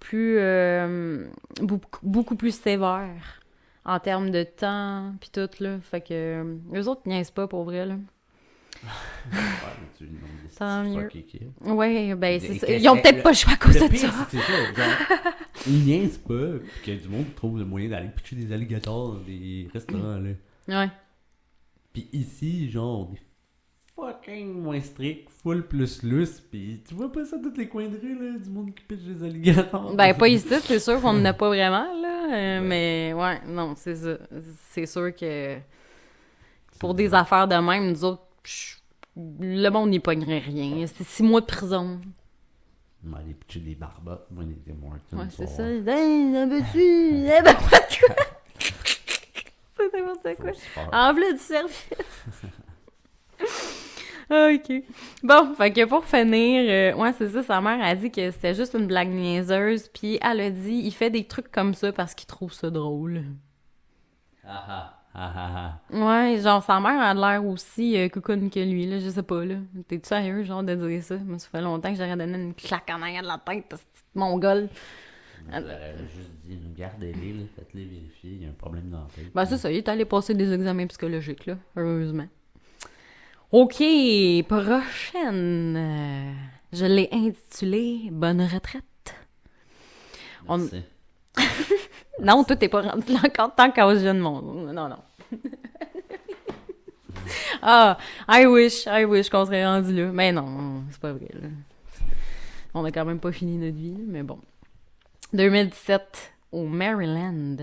plus sévères en termes de temps, puis tout, là. Fait que eux autres niaisent pas, pour vrai, là. Ouais, tu le nommes de Tant petits mieux. fuck kids. Ouais, ben, Et c'est ça. que Ils ont c'est- peut-être pas le choix à cause Le de pire, ça. c'est ça. Genre, ils niaisent pas. Puis qu'il y a du monde qui trouve le moyen d'aller pitcher des alligators dans des restaurants, là. Ouais. Puis ici, genre, on est fucking moins strict, full plus lousse, pis tu vois pas ça tous les coins de rue, là, du monde qui pitche des alligators. Ben, pas ici, c'est sûr qu'on n'en a pas vraiment, là. Mais, ouais, non, c'est ça. C'est sûr que pour des affaires de même, nous autres, le monde n'y pognerait rien. C'est 6 mois de prison. On allait pitcher des barbottes, moi, on était morts. Ouais, c'est ça. Hey, j'en veux-tu? Eh ben, pas de quoi. C'est n'importe quoi. Enveloppe du service. OK. Bon, fait que pour finir, ouais, c'est ça, sa mère a dit que c'était juste une blague niaiseuse, puis elle a dit, il fait des trucs comme ça parce qu'il trouve ça drôle. Ouais, genre, sa mère a l'air aussi cocoon que lui, là, je sais pas, là. T'es-tu sérieux, genre, de dire ça? Moi, ça fait longtemps que j'aurais donné une claque en arrière de la tête, ce petit mongol. J'aurais juste dit, gardez-les, là, faites-les vérifier, il y a un problème dans la tête. Ben, c'est ça, il est allé passer des examens psychologiques, là, heureusement. OK, prochaine. Je l'ai intitulée « Bonne retraite ». Merci. Non, toi, t'es pas rendu là encore tant qu'à jeune monde. Non. Ah, I wish qu'on serait rendu là. Mais non, c'est pas vrai, là. On a quand même pas fini notre vie, mais bon. 2017, au Maryland.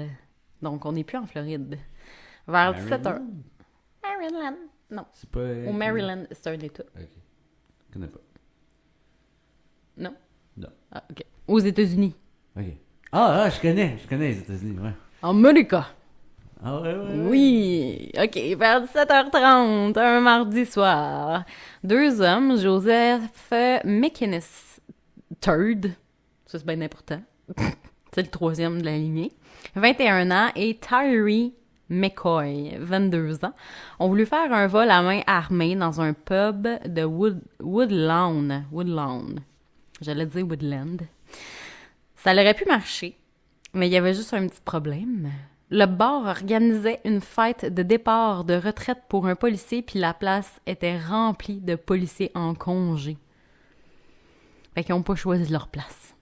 Donc, on n'est plus en Floride. Vers 17h. Maryland. Non. C'est pas... Au Maryland, c'est un état. Ok. Je connais pas. Non? Non. Ah, OK. Aux États-Unis. Ok. Ah, je connais les États-Unis, ouais. En America. Ah ouais. Oui. OK, vers 17h30, un mardi soir. 2 hommes, Joseph McInnes III, ça c'est bien important, c'est le 3e de la lignée, 21 ans, et Tyree McCoy, 22 ans, ont voulu faire un vol à main armée dans un pub de Woodlawn. J'allais dire Woodland. Ça aurait pu marcher, mais il y avait juste un petit problème. Le bar organisait une fête de départ de retraite pour un policier, puis la place était remplie de policiers en congé. Fait qu'ils n'ont pas choisi leur place.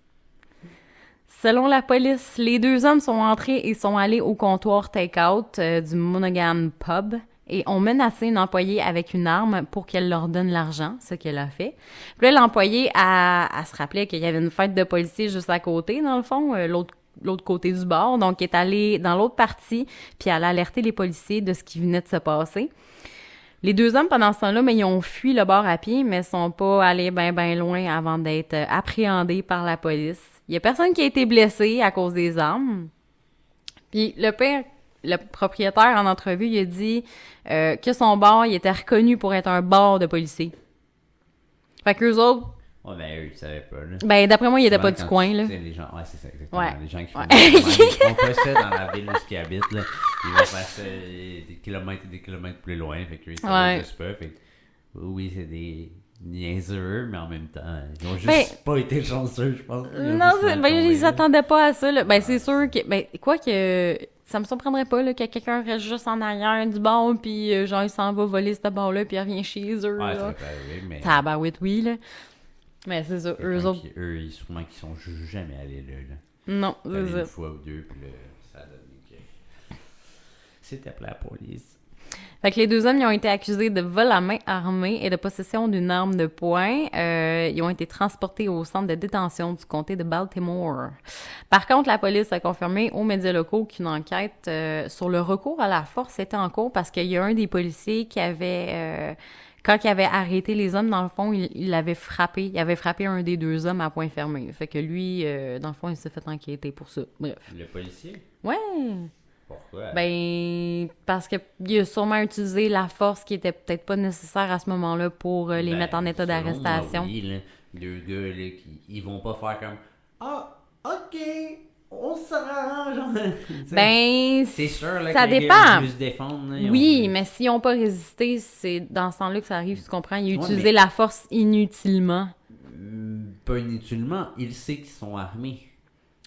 Selon la police, les 2 hommes sont entrés et sont allés au comptoir take-out du Monogam Pub et ont menacé une employée avec une arme pour qu'elle leur donne l'argent, ce qu'elle a fait. Puis là, l'employée, elle se rappelait qu'il y avait une fête de policiers juste à côté, dans le fond, l'autre côté du bar. Donc, elle est allée dans l'autre partie, puis elle a alerté les policiers de ce qui venait de se passer. Les 2 hommes, pendant ce temps-là, ils ont fui le bar à pied, mais sont pas allés bien loin avant d'être appréhendés par la police. Il y a personne qui a été blessé à cause des armes. Puis le pire, le propriétaire, en entrevue, il a dit que son bar, il était reconnu pour être un bar de policiers. Fait qu'eux autres... Ouais, ben eux, ils savaient pas, là. Ben, d'après moi, il était pas du coin, là. Les gens... Ouais, c'est ça, exactement. Ouais. Les gens qui font pas ça dans la ville où ils habitent, là. Ils vont passer des kilomètres et des kilomètres plus loin, fait qu'eux, ils savaient juste pas. Fait que, oui, c'est des niaiseux, mais en même temps, ils ont juste pas été chanceux, je pense. Non, ils s'attendaient pas à ça, là. Ben, c'est sûr que... Ben, quoi que... Ça me surprendrait pas, là, que quelqu'un reste juste en arrière du bar, puis genre, il s'en va voler ce bar-là, puis il revient chez eux, ouais, là. ça peut arriver, mais... Tabarouette, oui, là. Mais c'est ça, eux autres... Eux, sûrement qu'ils sont jamais allés là. Non, c'est ça. Une fois ou deux, puis là, ça a donné que... C'était appelé la police. Fait que les 2 hommes, ils ont été accusés de vol à main armée et de possession d'une arme de poing. Ils ont été transportés au centre de détention du comté de Baltimore. Par contre, la police a confirmé aux médias locaux qu'une enquête sur le recours à la force était en cours parce qu'il y a un des policiers qui avait... quand il avait arrêté les hommes, dans le fond, il avait frappé. Il avait frappé un des 2 hommes à poing fermé. Fait que lui, dans le fond, il s'est fait enquêter pour ça. Bref. Le policier? Ouais! Pourquoi? Ben, parce qu'il a sûrement utilisé la force qui était peut-être pas nécessaire à ce moment-là pour les mettre en état d'arrestation. Oui, là, 2 gars, là, ils vont pas faire comme « Ah, OK, on s'arrange! » Ben, c'est sûr, là, ça que les dépend. gars veulent se défendre. Là, oui, mais s'ils n'ont pas résisté, c'est dans ce temps-là que ça arrive, tu comprends? Il a utilisé la force inutilement. Pas inutilement, il sait qu'ils sont armés.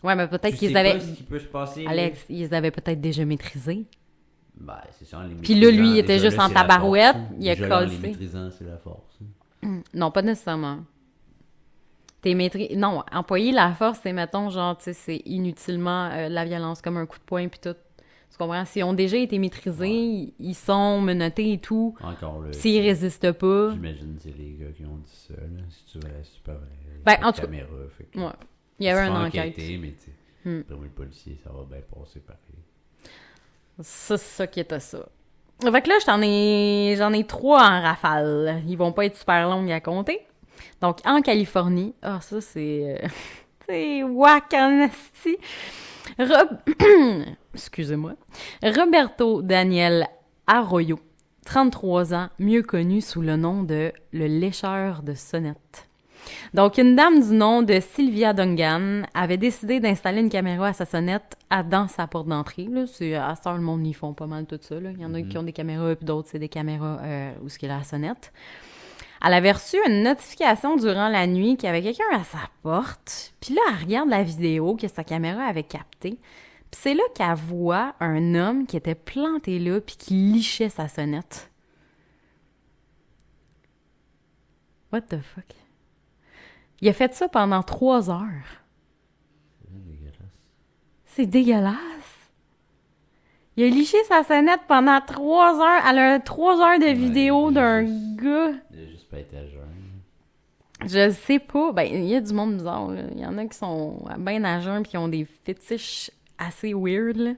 Ouais, mais peut-être qu'ils avaient... avaient... ce qui peut se passer. Alex, ils les avaient peut-être déjà maîtrisés. Ben, c'est ça, les puis là, lui, il était juste en tabarouette, il a cassé. Les cassé. maîtrisants, c'est la force. Non, pas nécessairement. Non, employer la force, c'est, mettons, genre, tu sais, c'est inutilement la violence, comme un coup de poing, puis tout. Tu comprends? S'ils ont déjà été maîtrisés, ils sont menottés et tout. Encore là. S'ils résistent pas... J'imagine que c'est les gars qui ont dit ça, là. Si tu veux la super... Ben, en tout cas... caméra, fait que... Ouais. Il y avait une enquête. Enquêter, mais tu sais, pour le policier, ça va bien passer pareil. C'est ça qui était ça. Fait que là, j'en ai 3 en rafale. Ils vont pas être super longs à compter. Donc, en Californie... Ah, ça, c'est... c'est wack en esti. Excusez-moi. Roberto Daniel Arroyo, 33 ans, mieux connu sous le nom de le lécheur de sonnettes. Donc, une dame du nom de Sylvia Dungan avait décidé d'installer une caméra à sa sonnette dans sa porte d'entrée. Là. À ce temps, le monde, ils font pas mal tout ça. Là. Il y en a qui ont des caméras, puis d'autres, c'est des caméras où ce qu'il y a la sonnette. Elle avait reçu une notification durant la nuit qu'il y avait quelqu'un à sa porte. Puis là, elle regarde la vidéo que sa caméra avait captée. Puis c'est là qu'elle voit un homme qui était planté là puis qui lichait sa sonnette. What the fuck? Il a fait ça pendant 3 heures. C'est dégueulasse. C'est dégueulasse. Il a liché sa sonnette pendant 3 heures. Elle a 3 heures de vidéo d'un gars. Il a juste pas été à jeun. Je sais pas. Ben, il y a du monde bizarre, là. Il y en a qui sont bien à jeun puis qui ont des fétiches assez weird, là.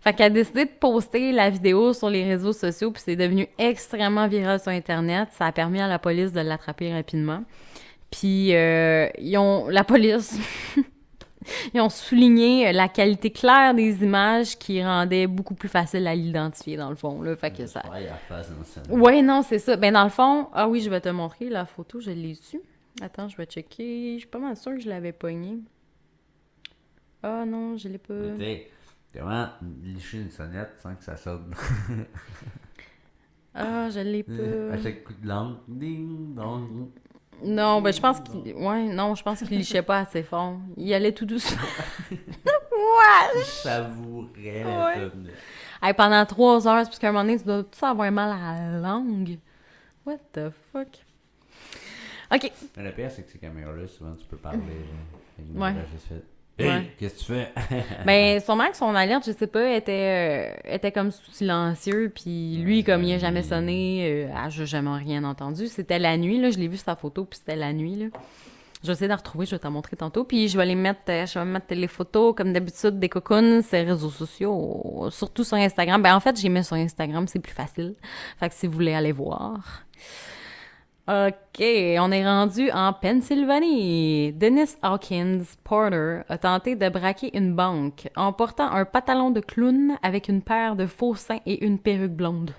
Fait qu'elle a décidé de poster la vidéo sur les réseaux sociaux puis c'est devenu extrêmement viral sur Internet. Ça a permis à la police de l'attraper rapidement. Puis, la police, ils ont souligné la qualité claire des images qui rendait beaucoup plus facile à l'identifier, dans le fond, là. Fait que ça... Ouais, non, c'est ça. Ben, dans le fond... Ah oui, je vais te montrer la photo, je l'ai su. Attends, je vais checker. Je suis pas mal sûre que je l'avais pognée. Ah non, je l'ai pas... Comment licher une sonnette sans que ça sonne? Ah, je l'ai pas... À chaque coup de langue, ding, dong... Non, ben je pense qu'il... Ouais, non, je pense qu'il lichait pas assez fort. Il allait tout doucement. Ouais! Il savourait la sonnette. Hey, pendant 3 heures, c'est parce qu'à un moment donné, tu dois tout avoir mal à la langue. What the fuck? OK. Mais le pire, c'est que ces caméras-là, souvent, tu peux parler. Ouais. Hey, Ouais. qu'est-ce que tu fais? Ben, sûrement que son alerte, je sais pas, était comme silencieux, puis lui, comme il a jamais sonné, j'ai jamais rien entendu. C'était la nuit, là, je l'ai vu sa photo, puis c'était la nuit, là. Je vais essayer de la retrouver, je vais t'en montrer tantôt, puis je vais mettre les photos, comme d'habitude, des cocons sur les réseaux sociaux, surtout sur Instagram. Ben, en fait, j'ai mis sur Instagram, c'est plus facile. Fait que si vous voulez aller voir... OK, on est rendu en Pennsylvanie. Dennis Hawkins Porter a tenté de braquer une banque en portant un pantalon de clown avec une paire de faux seins et une perruque blonde.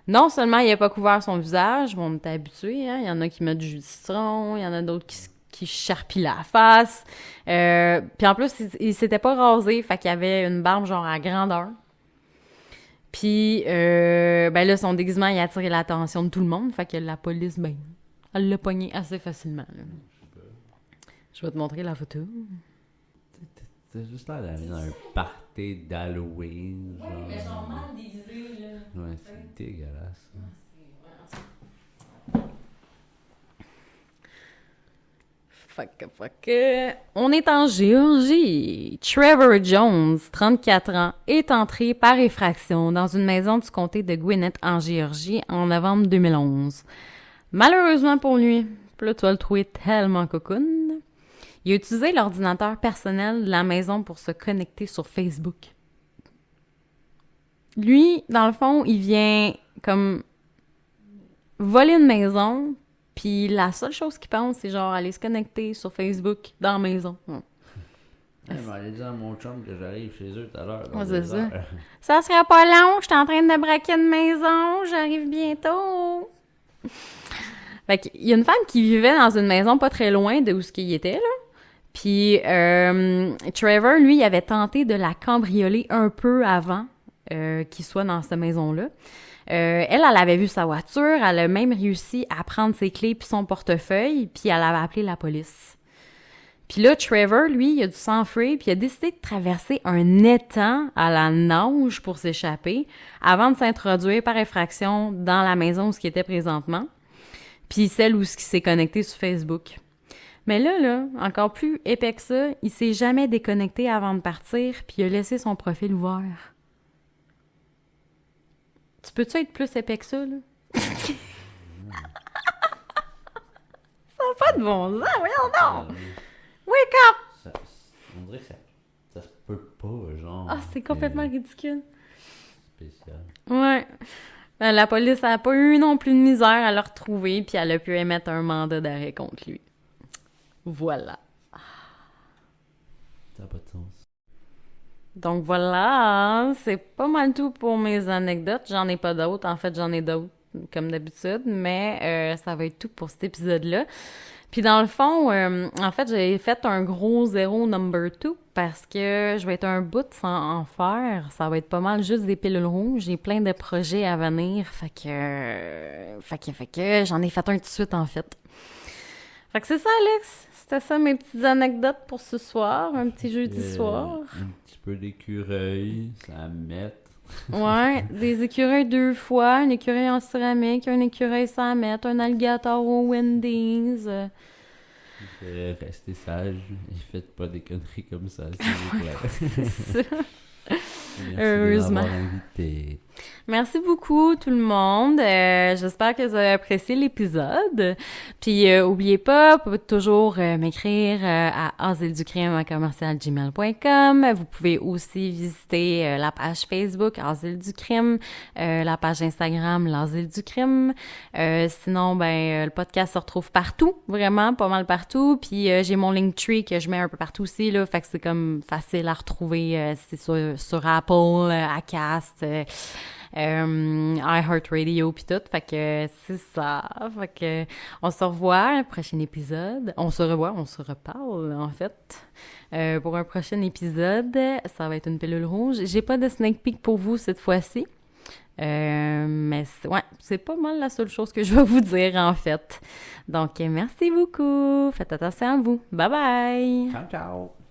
Non seulement il n'a pas couvert son visage, on est habitué, hein? Il y en a qui mettent du jus de citron, il y en a d'autres qui charpient la face. Puis en plus, il s'était pas rasé, fait qu'il avait une barbe genre à grandeur. Puis, ben là, son déguisement, il a attiré l'attention de tout le monde. Fait que la police, ben, elle l'a pogné assez facilement. Là. Je vais te montrer la photo. T'as juste l'air d'aller dans un party d'Halloween. Oui, mais genre mal déguisé, là. Ouais, c'est dégueulasse. Fuck. On est en Géorgie. Trevor Jones, 34 ans, est entré par effraction dans une maison du comté de Gwinnett en Géorgie en novembre 2011. Malheureusement pour lui, là, tu vas le trouver tellement cocoon. Il a utilisé l'ordinateur personnel de la maison pour se connecter sur Facebook. Lui, dans le fond, il vient comme voler une maison. Puis la seule chose qu'il pense, c'est genre aller se connecter sur Facebook dans la maison. Je vais aller dire à mon chum que j'arrive chez eux tout à l'heure. Ouais, c'est ça. Ça sera pas long, je suis en train de braquer une maison, j'arrive bientôt. Fait qu'il y a une femme qui vivait dans une maison pas très loin de où ce qu'il était, là. Puis Trevor, lui, il avait tenté de la cambrioler un peu avant qu'il soit dans cette maison-là. Elle avait vu sa voiture, elle a même réussi à prendre ses clés puis son portefeuille, puis elle avait appelé la police. Puis là, Trevor, lui, il a dû s'enfuir, puis il a décidé de traverser un étang à la nage pour s'échapper, avant de s'introduire par effraction dans la maison où il était présentement, puis celle où il s'est connecté sur Facebook. Mais là, encore plus épais que ça, il s'est jamais déconnecté avant de partir, puis il a laissé son profil ouvert. Tu peux-tu être plus épais que ça, là? Ça n'a pas de bon sens, voyons donc! Wake up! On dirait que ça se peut pas, genre. Ah, c'est complètement ridicule. Spécial. Ouais. La police n'a pas eu non plus de misère à le retrouver, puis elle a pu émettre un mandat d'arrêt contre lui. Voilà. Ça n'a pas de sens. Donc voilà, c'est pas mal tout pour mes anecdotes. J'en ai pas d'autres. En fait, j'en ai d'autres, comme d'habitude, mais ça va être tout pour cet épisode-là. Puis dans le fond, en fait, j'ai fait un gros zéro number 2 parce que je vais être un bout sans en faire. Ça va être pas mal juste des pilules rouges. J'ai plein de projets à venir. Fait que j'en ai fait un tout de suite, en fait. Fait que c'est ça, Alex. C'était ça mes petites anecdotes pour ce soir. Un petit jeudi soir. Un petit peu d'écureuil, ça mettre. Ouais, des écureuils 2 fois, un écureuil en céramique, un écureuil sans mettre, un alligator au Wendy's. Restez sage et faites pas des conneries comme ça, s'il vous plaît. C'est ça. Merci Heureusement. de m'avoir invité. Merci beaucoup tout le monde. J'espère que vous avez apprécié l'épisode. Puis oubliez pas, vous pouvez toujours m'écrire à asileducrime@commercialgmail.com. Vous pouvez aussi visiter la page Facebook Asile du crime, la page Instagram l'Asile du crime. Sinon, le podcast se retrouve partout, vraiment pas mal partout. Puis j'ai mon Linktree que je mets un peu partout aussi là, fait que c'est comme facile à retrouver. C'est sur Apple, Acast. iHeartRadio pis tout, fait que c'est ça, fait que on se revoit au prochain épisode, on se reparle en fait pour un prochain épisode. Ça va être une pilule rouge. J'ai pas de sneak peek pour vous cette fois-ci, mais c'est pas mal la seule chose que je vais vous dire en fait. Donc merci beaucoup, faites attention à vous, bye bye. Ciao ciao.